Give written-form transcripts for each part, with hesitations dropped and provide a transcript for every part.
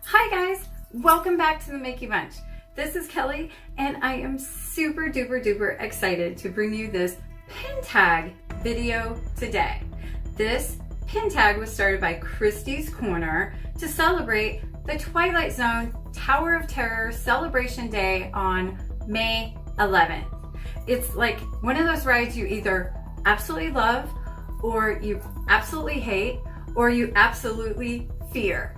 Hi guys, welcome back to the Makey Bunch. This is Kelly and I am super duper excited to bring you this pin tag video today. This pin tag was started by Christy's Corner to celebrate the Twilight Zone Tower of Terror Celebration Day on May 11th. It's like one of those rides you either absolutely love, or you absolutely hate, or you absolutely fear.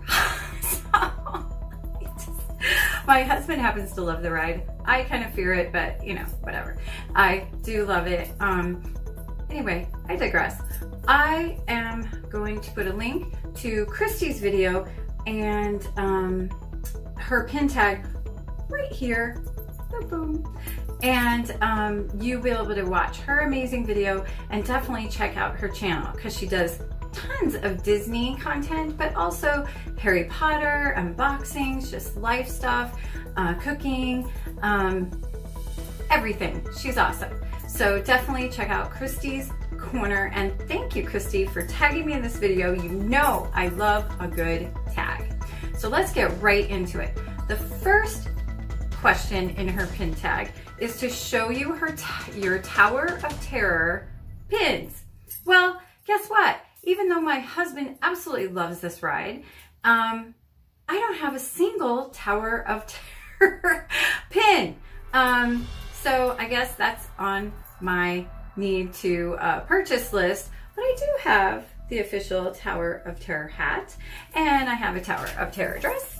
My husband happens to love the ride. I kind of fear it, but you know, whatever. I do love it. Anyway, I digress. I am going to put a link to Christy's video and her pin tag right here. Boom. And you'll be able to watch her amazing video and definitely check out her channel because she does tons of Disney content, but also Harry Potter, unboxings, just life stuff, cooking, everything. She's awesome. So definitely check out Christy's Corner, and thank you, Christy, for tagging me in this video. You know I love a good tag. So let's get right into it. The first question in her pin tag is to show you your Tower of Terror pins. Well, guess what? Even though my husband absolutely loves this ride, I don't have a single Tower of Terror pin. So I guess that's on my need to purchase list, but I do have the official Tower of Terror hat, and I have a Tower of Terror dress,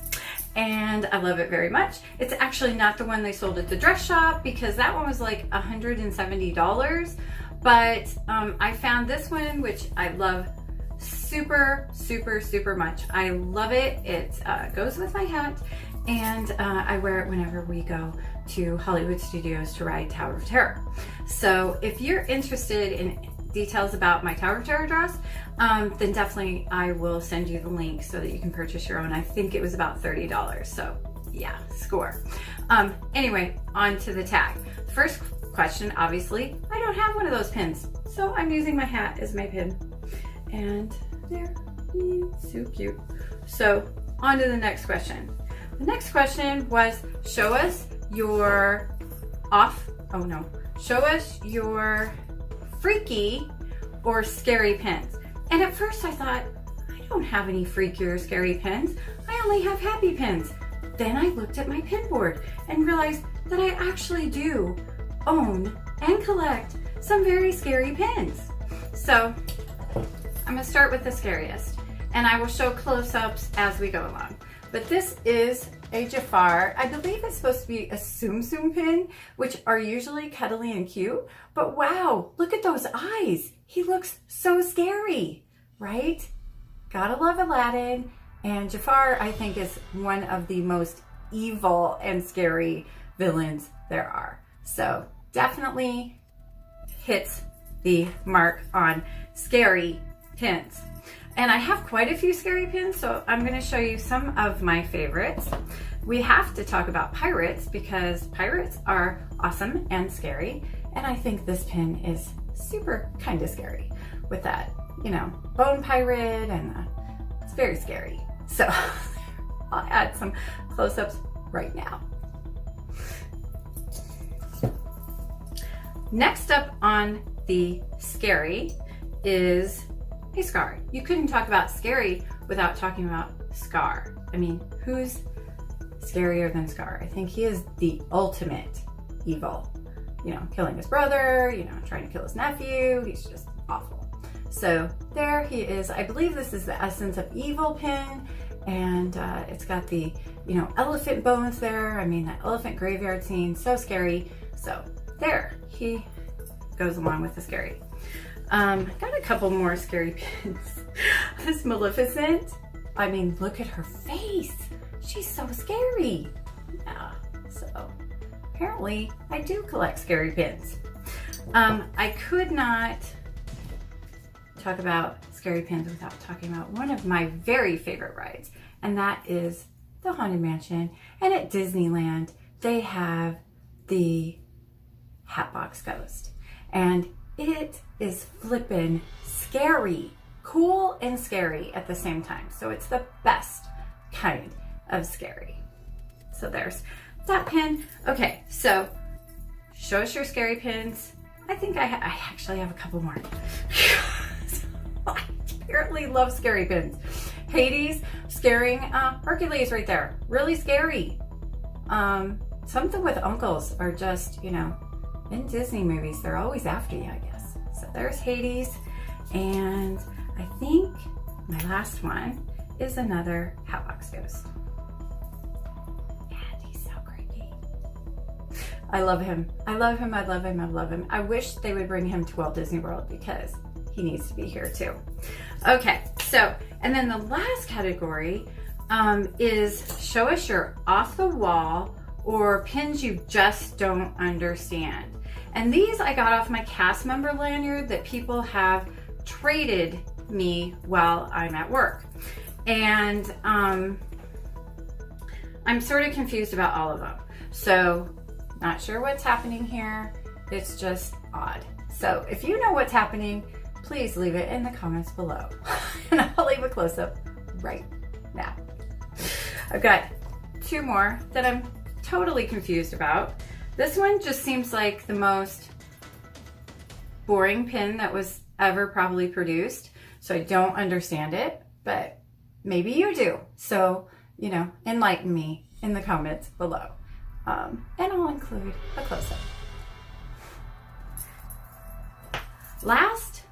and I love it very much. It's actually not the one they sold at the dress shop because that one was like $170. But I found this one, which I love super much. I love it. It goes with my hat, and I wear it whenever we go to Hollywood Studios to ride Tower of Terror. So if you're interested in details about my Tower of Terror dress, then definitely I will send you the link so that you can purchase your own. I think it was about $30. So yeah, score. Anyway, on to the tag. First question, obviously, I don't have one of those pins, so I'm using my hat as my pin, and there, so cute. So on to the next question. The next question was, show us your freaky or scary pins. And at first I thought, I don't have any freaky or scary pins. I only have happy pins. Then I looked at my pin board and realized that I actually do own and collect some very scary pins. So I'm gonna start with the scariest, and I will show close-ups as we go along. But this is a Jafar. I believe it's supposed to be a Tsum Tsum pin, which are usually cuddly and cute, but wow, look at those eyes. He looks so scary, right? Gotta love Aladdin, and Jafar, I think, is one of the most evil and scary villains there are. So definitely hits the mark on scary pins. And I have quite a few scary pins, so I'm going to show you some of my favorites. We have to talk about pirates because pirates are awesome and scary, and I think this pin is super kind of scary with that, you know, bone pirate, and it's very scary. So I'll add some close-ups right now. Next up on the scary is a Scar. You couldn't talk about scary without talking about Scar. I mean, who's scarier than Scar? I think he is the ultimate evil. You know, killing his brother, you know, trying to kill his nephew. He's just awful. So there he is. I believe this is the Essence of Evil pin, and it's got the, you know, elephant bones there. I mean, that elephant graveyard scene, so scary. So there, he goes along with the scary. Got a couple more scary pins. This Maleficent, I mean, look at her face. She's so scary. Yeah, so apparently I do collect scary pins. I could not talk about scary pins without talking about one of my very favorite rides, and that is the Haunted Mansion. And at Disneyland, they have the Hatbox Ghost, and it is flippin' scary, cool and scary at the same time. So it's the best kind of scary. So there's that pin. Okay, so show us your scary pins. I think I actually have a couple more. I apparently love scary pins. Hades, scaring Hercules right there. Really scary. Something with uncles are just, you know, in Disney movies, they're always after you, I guess. So there's Hades. And I think my last one is another Hatbox Ghost. And he's so creepy. I love him. I love him. I love him. I love him. I wish they would bring him to Walt Disney World because he needs to be here too. Okay, so, and then the last category is show us your off the wall or pins you just don't understand. And these I got off my cast member lanyard that people have traded me while I'm at work. And I'm sort of confused about all of them. So not sure what's happening here. It's just odd. So if you know what's happening, please leave it in the comments below. And I'll leave a close-up right now. I've got two more that I'm totally confused about. This one just seems like the most boring pin that was ever probably produced. So I don't understand it, but maybe you do. So, you know, enlighten me in the comments below. And I'll include a close-up. Last,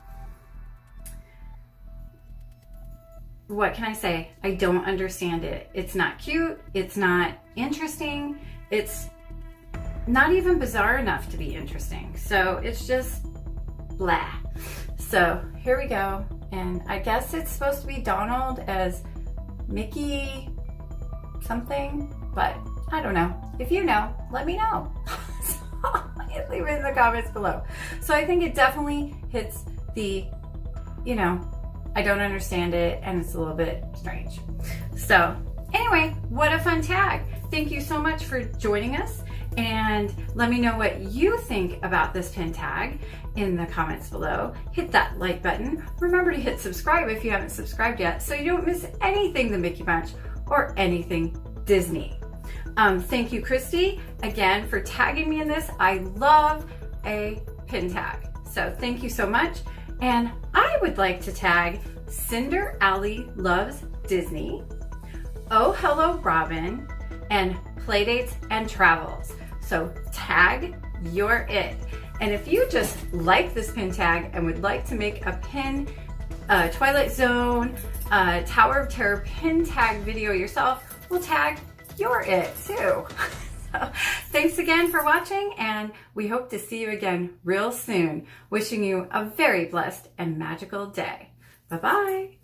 what can I say? I don't understand it. It's not cute. It's not interesting. It's not even bizarre enough to be interesting. So it's just blah. So here we go. And I guess it's supposed to be Donald as Mickey something, but I don't know. If you know, let me know. Leave it in the comments below. So I think it definitely hits the, you know, I don't understand it and it's a little bit strange. So anyway, what a fun tag. Thank you so much for joining us, and let me know what you think about this pin tag in the comments below. Hit that like button. Remember to hit subscribe if you haven't subscribed yet so you don't miss anything the Mickey Bunch or anything Disney. Thank you, Christy, again for tagging me in this. I love a pin tag. So thank you so much. And I would like to tag Cinder Alley Loves Disney, ohelloRobin, and Playdates and Travels. So tag your it. And if you just like this pin tag and would like to make a pin, Twilight Zone, Tower of Terror pin tag video yourself, we'll tag your it too. So, thanks again for watching, and we hope to see you again real soon. Wishing you a very blessed and magical day. Bye-bye.